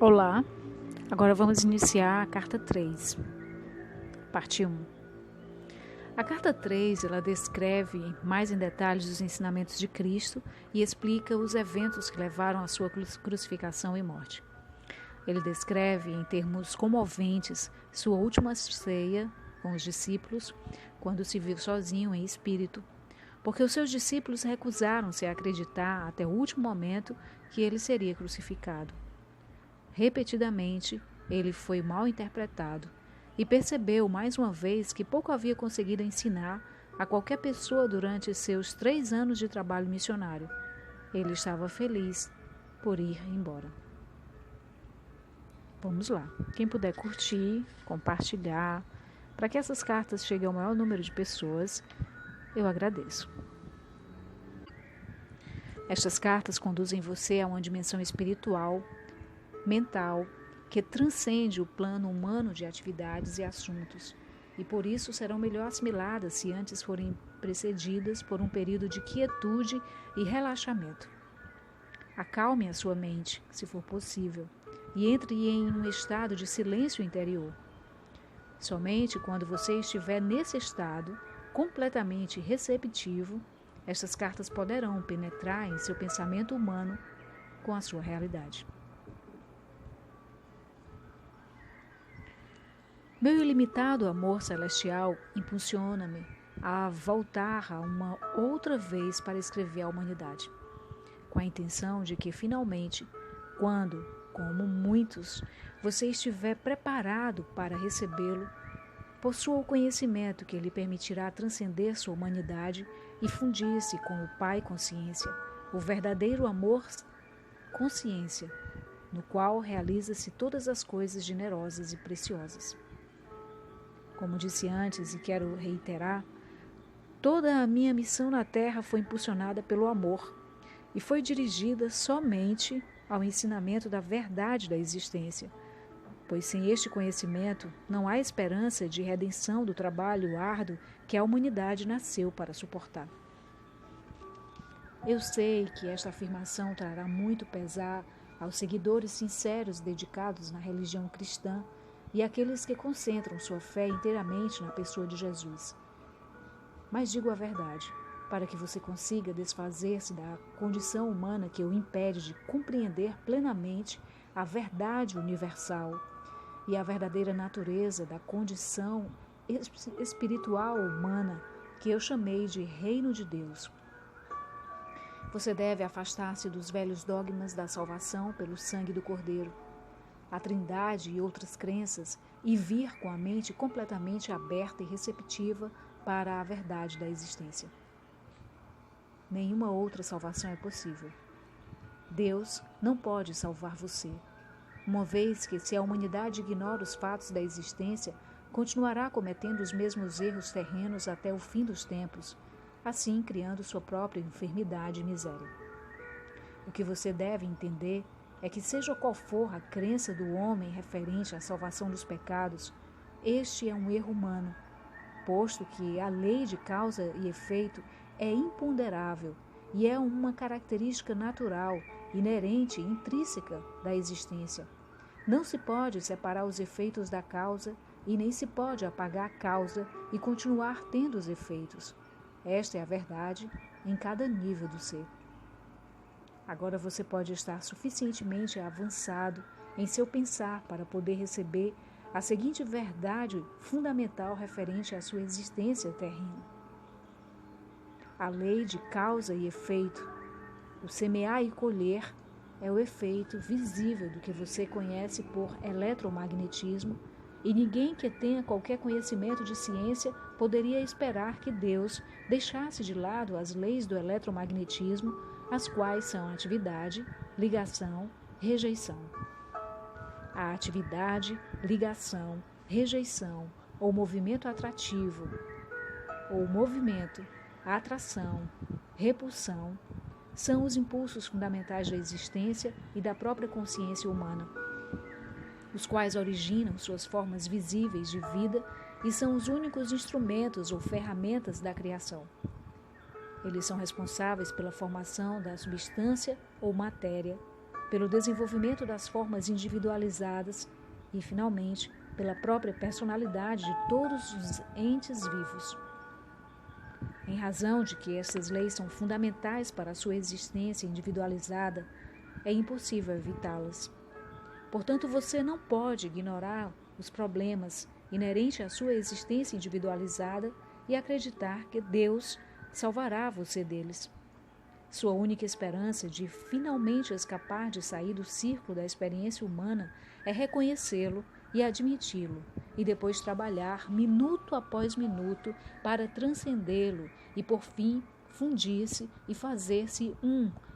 Olá, agora vamos iniciar a carta 3, parte 1. A carta 3, ela descreve mais em detalhes os ensinamentos de Cristo e explica os eventos que levaram à sua crucificação e morte. Ele descreve em termos comoventes sua última ceia com os discípulos, quando se viu sozinho em espírito, porque os seus discípulos recusaram-se a acreditar até o último momento que ele seria crucificado. Repetidamente, ele foi mal interpretado e percebeu mais uma vez que pouco havia conseguido ensinar a qualquer pessoa durante seus 3 anos de trabalho missionário. Ele estava feliz por ir embora. Vamos lá. Quem puder curtir, compartilhar, para que essas cartas cheguem ao maior número de pessoas, eu agradeço. Estas cartas conduzem você a uma dimensão espiritual, mental, que transcende o plano humano de atividades e assuntos, e por isso serão melhor assimiladas se antes forem precedidas por um período de quietude e relaxamento. Acalme a sua mente, se for possível, e entre em um estado de silêncio interior. Somente quando você estiver nesse estado, completamente receptivo, estas cartas poderão penetrar em seu pensamento humano com a sua realidade. Meu ilimitado amor celestial impulsiona-me a voltar a uma outra vez para escrever à humanidade, com a intenção de que finalmente, quando, como muitos, você estiver preparado para recebê-lo, possua o conhecimento que lhe permitirá transcender sua humanidade e fundir-se com o Pai Consciência, o verdadeiro amor consciência, no qual realiza-se todas as coisas generosas e preciosas. Como disse antes e quero reiterar, toda a minha missão na Terra foi impulsionada pelo amor e foi dirigida somente ao ensinamento da verdade da existência, pois sem este conhecimento não há esperança de redenção do trabalho árduo que a humanidade nasceu para suportar. Eu sei que esta afirmação trará muito pesar aos seguidores sinceros dedicados na religião cristã e àqueles que concentram sua fé inteiramente na pessoa de Jesus. Mas digo a verdade, para que você consiga desfazer-se da condição humana que o impede de compreender plenamente a verdade universal e a verdadeira natureza da condição espiritual humana que eu chamei de Reino de Deus. Você deve afastar-se dos velhos dogmas da salvação pelo sangue do Cordeiro, a Trindade e outras crenças, e vir com a mente completamente aberta e receptiva para a verdade da existência. Nenhuma outra salvação é possível. Deus não pode salvar você, uma vez que, se a humanidade ignora os fatos da existência, continuará cometendo os mesmos erros terrenos até o fim dos tempos, assim criando sua própria enfermidade e miséria. O que você deve entender é que, seja qual for a crença do homem referente à salvação dos pecados, este é um erro humano, posto que a lei de causa e efeito é imponderável e é uma característica natural, inerente e intrínseca da existência. Não se pode separar os efeitos da causa e nem se pode apagar a causa e continuar tendo os efeitos. Esta é a verdade em cada nível do ser. Agora você pode estar suficientemente avançado em seu pensar para poder receber a seguinte verdade fundamental referente à sua existência terrena. A lei de causa e efeito, o semear e colher, é o efeito visível do que você conhece por eletromagnetismo, e ninguém que tenha qualquer conhecimento de ciência poderia esperar que Deus deixasse de lado as leis do eletromagnetismo, as quais são atividade, ligação, rejeição. A atividade, ligação, rejeição, ou movimento atrativo, ou movimento, atração, repulsão, são os impulsos fundamentais da existência e da própria consciência humana, os quais originam suas formas visíveis de vida e são os únicos instrumentos ou ferramentas da criação. Eles são responsáveis pela formação da substância ou matéria, pelo desenvolvimento das formas individualizadas e, finalmente, pela própria personalidade de todos os entes vivos. Em razão de que essas leis são fundamentais para a sua existência individualizada, é impossível evitá-las. Portanto, você não pode ignorar os problemas inerentes à sua existência individualizada e acreditar que Deus salvará você deles. Sua única esperança de finalmente escapar de sair do círculo da experiência humana é reconhecê-lo e admiti-lo, e depois trabalhar minuto após minuto para transcendê-lo e, por fim, fundir-se e fazer-se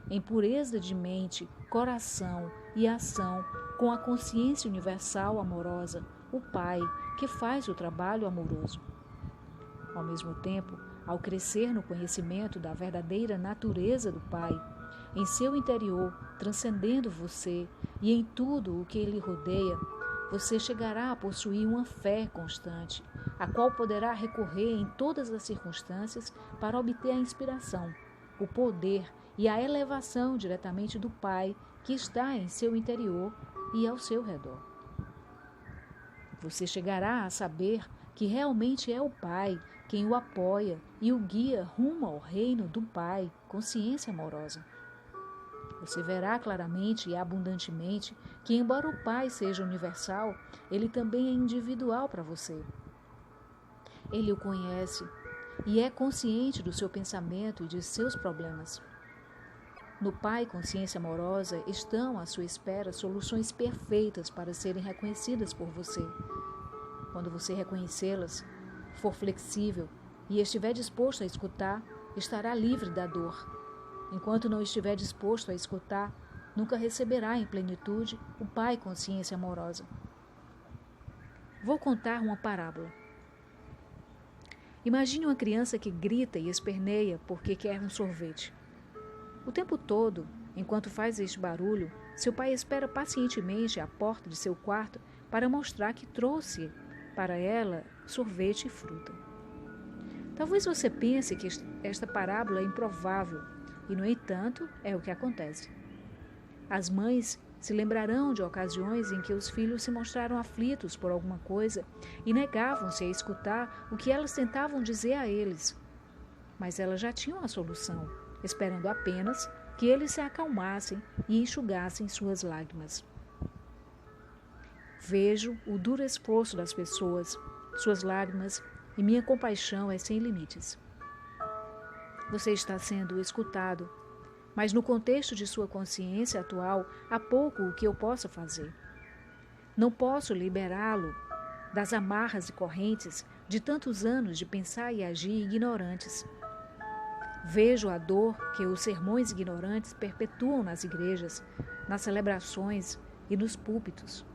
em pureza de mente, coração e ação com a consciência universal amorosa, o Pai, que faz o trabalho amoroso. Ao mesmo tempo, ao crescer no conhecimento da verdadeira natureza do Pai, em seu interior, transcendendo você e em tudo o que ele rodeia, você chegará a possuir uma fé constante, a qual poderá recorrer em todas as circunstâncias para obter a inspiração, o poder e a elevação diretamente do Pai que está em seu interior e ao seu redor. Você chegará a saber que realmente é o Pai quem o apoia e o guia rumo ao reino do Pai, consciência amorosa. Você verá claramente e abundantemente que, embora o Pai seja universal, ele também é individual para você. Ele o conhece e é consciente do seu pensamento e de seus problemas. No Pai, consciência amorosa, estão à sua espera soluções perfeitas para serem reconhecidas por você. Quando você reconhecê-las, for flexível e estiver disposto a escutar, estará livre da dor. Enquanto não estiver disposto a escutar, nunca receberá em plenitude o Pai consciência amorosa. Vou contar uma parábola. Imagine uma criança que grita e esperneia porque quer um sorvete. O tempo todo, enquanto faz este barulho, seu pai espera pacientemente à porta de seu quarto para mostrar que trouxe para ela sorvete e fruta. Talvez você pense que esta parábola é improvável, e, no entanto, é o que acontece. As mães se lembrarão de ocasiões em que os filhos se mostraram aflitos por alguma coisa e negavam-se a escutar o que elas tentavam dizer a eles. Mas elas já tinham a solução, esperando apenas que eles se acalmassem e enxugassem suas lágrimas. Vejo o duro esforço das pessoas, suas lágrimas, e minha compaixão é sem limites. Você está sendo escutado, mas no contexto de sua consciência atual, há pouco o que eu possa fazer. Não posso liberá-lo das amarras e correntes de tantos anos de pensar e agir ignorantes. Vejo a dor que os sermões ignorantes perpetuam nas igrejas, nas celebrações e nos púlpitos.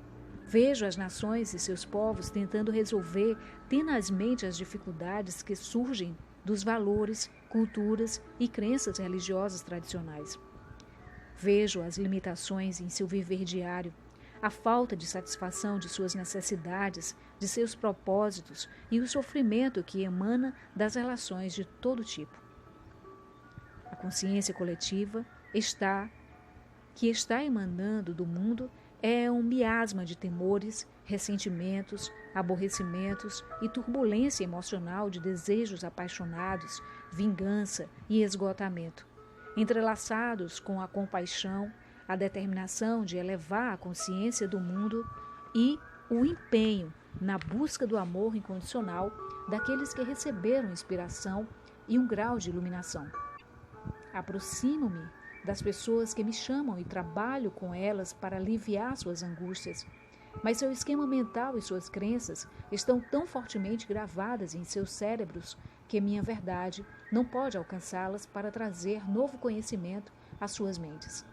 Vejo as nações e seus povos tentando resolver tenazmente as dificuldades que surgem dos valores, culturas e crenças religiosas tradicionais. Vejo as limitações em seu viver diário, a falta de satisfação de suas necessidades, de seus propósitos e o sofrimento que emana das relações de todo tipo. A consciência coletiva que está emanando do mundo é um miasma de temores, ressentimentos, aborrecimentos e turbulência emocional de desejos apaixonados, vingança e esgotamento, entrelaçados com a compaixão, a determinação de elevar a consciência do mundo e o empenho na busca do amor incondicional daqueles que receberam inspiração e um grau de iluminação. Aproximo-me das pessoas que me chamam e trabalho com elas para aliviar suas angústias, mas seu esquema mental e suas crenças estão tão fortemente gravadas em seus cérebros que minha verdade não pode alcançá-las para trazer novo conhecimento às suas mentes.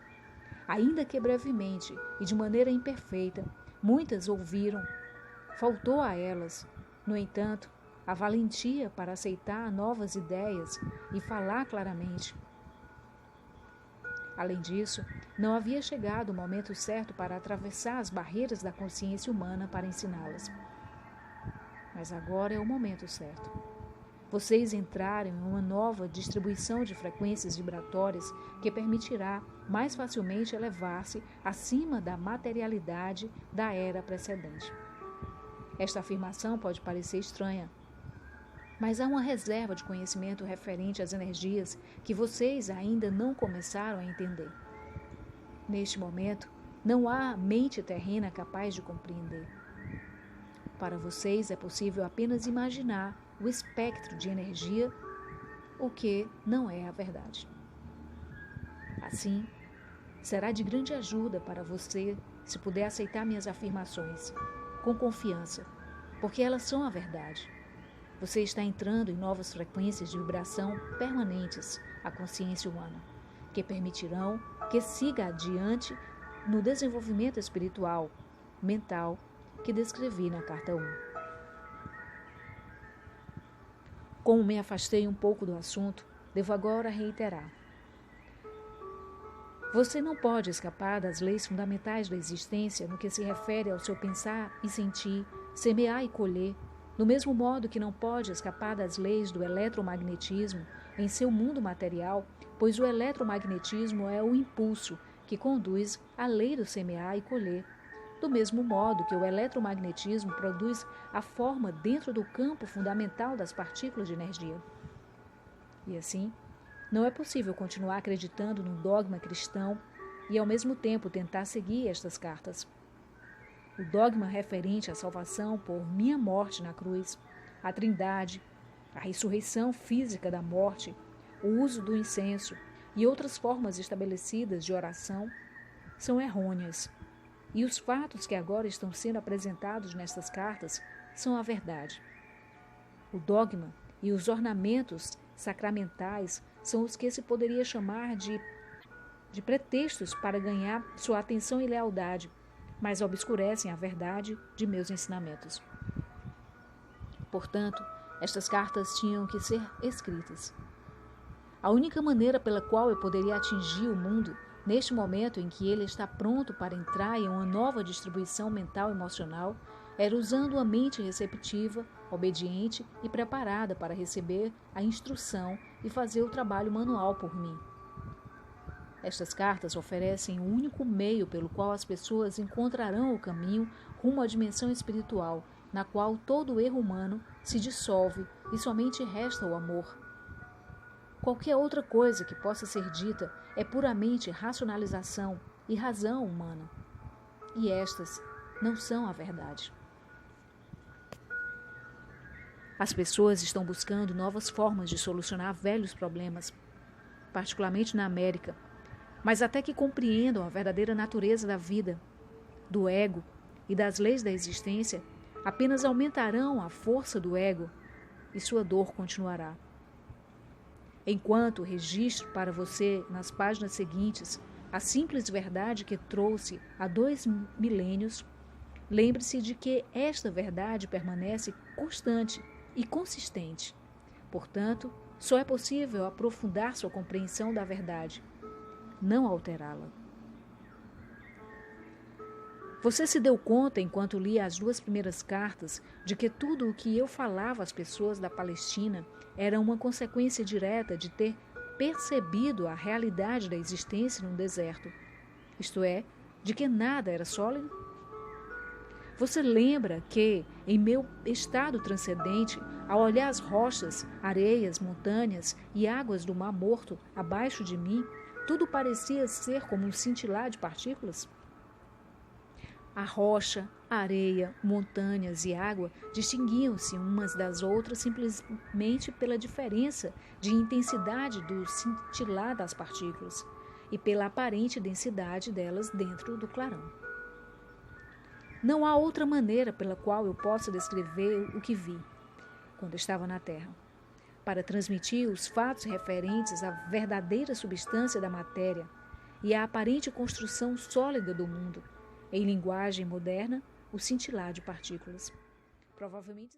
Ainda que brevemente e de maneira imperfeita, muitas ouviram, faltou a elas, no entanto, a valentia para aceitar novas ideias e falar claramente. Além disso, não havia chegado o momento certo para atravessar as barreiras da consciência humana para ensiná-las. Mas agora é o momento certo. vocês entrarem em uma nova distribuição de frequências vibratórias que permitirá mais facilmente elevar-se acima da materialidade da era precedente. Esta afirmação pode parecer estranha, mas há uma reserva de conhecimento referente às energias que vocês ainda não começaram a entender. Neste momento, não há mente terrena capaz de compreender. Para vocês é possível apenas imaginar o espectro de energia, o que não é a verdade. Assim, será de grande ajuda para você se puder aceitar minhas afirmações com confiança, porque elas são a verdade. Você está entrando em novas frequências de vibração permanentes à consciência humana, que permitirão que siga adiante no desenvolvimento espiritual, mental, que descrevi na carta 1. Como me afastei um pouco do assunto, devo agora reiterar. Você não pode escapar das leis fundamentais da existência no que se refere ao seu pensar e sentir, semear e colher, do mesmo modo que não pode escapar das leis do eletromagnetismo em seu mundo material, pois o eletromagnetismo é o impulso que conduz à lei do semear e colher, do mesmo modo que o eletromagnetismo produz a forma dentro do campo fundamental das partículas de energia. E assim, não é possível continuar acreditando no dogma cristão e ao mesmo tempo tentar seguir estas cartas. O dogma referente à salvação por minha morte na cruz, a trindade, a ressurreição física da morte, o uso do incenso e outras formas estabelecidas de oração são errôneas. E os fatos que agora estão sendo apresentados nestas cartas são a verdade. O dogma e os ornamentos sacramentais são os que se poderia chamar de pretextos para ganhar sua atenção e lealdade, mas obscurecem a verdade de meus ensinamentos. Portanto, estas cartas tinham que ser escritas. A única maneira pela qual eu poderia atingir o mundo neste momento em que ele está pronto para entrar em uma nova distribuição mental e emocional, era usando uma mente receptiva, obediente e preparada para receber a instrução e fazer o trabalho manual por mim. Estas cartas oferecem o único meio pelo qual as pessoas encontrarão o caminho rumo à dimensão espiritual, na qual todo o erro humano se dissolve e somente resta o amor. Qualquer outra coisa que possa ser dita é puramente racionalização e razão humana. E estas não são a verdade. As pessoas estão buscando novas formas de solucionar velhos problemas, particularmente na América, mas até que compreendam a verdadeira natureza da vida, do ego e das leis da existência, apenas aumentarão a força do ego e sua dor continuará. Enquanto registro para você, nas páginas seguintes, a simples verdade que trouxe há 2 milênios, lembre-se de que esta verdade permanece constante e consistente. Portanto, só é possível aprofundar sua compreensão da verdade, não alterá-la. Você se deu conta, enquanto lia as 2 primeiras cartas, de que tudo o que eu falava às pessoas da Palestina era uma consequência direta de ter percebido a realidade da existência num deserto, isto é, de que nada era sólido? Você lembra que, em meu estado transcendente, ao olhar as rochas, areias, montanhas e águas do Mar Morto abaixo de mim, tudo parecia ser como um cintilar de partículas? A rocha, a areia, montanhas e água distinguiam-se umas das outras simplesmente pela diferença de intensidade do cintilar das partículas e pela aparente densidade delas dentro do clarão. Não há outra maneira pela qual eu possa descrever o que vi quando estava na Terra, para transmitir os fatos referentes à verdadeira substância da matéria e à aparente construção sólida do mundo, em linguagem moderna, o cintilar de partículas. Provavelmente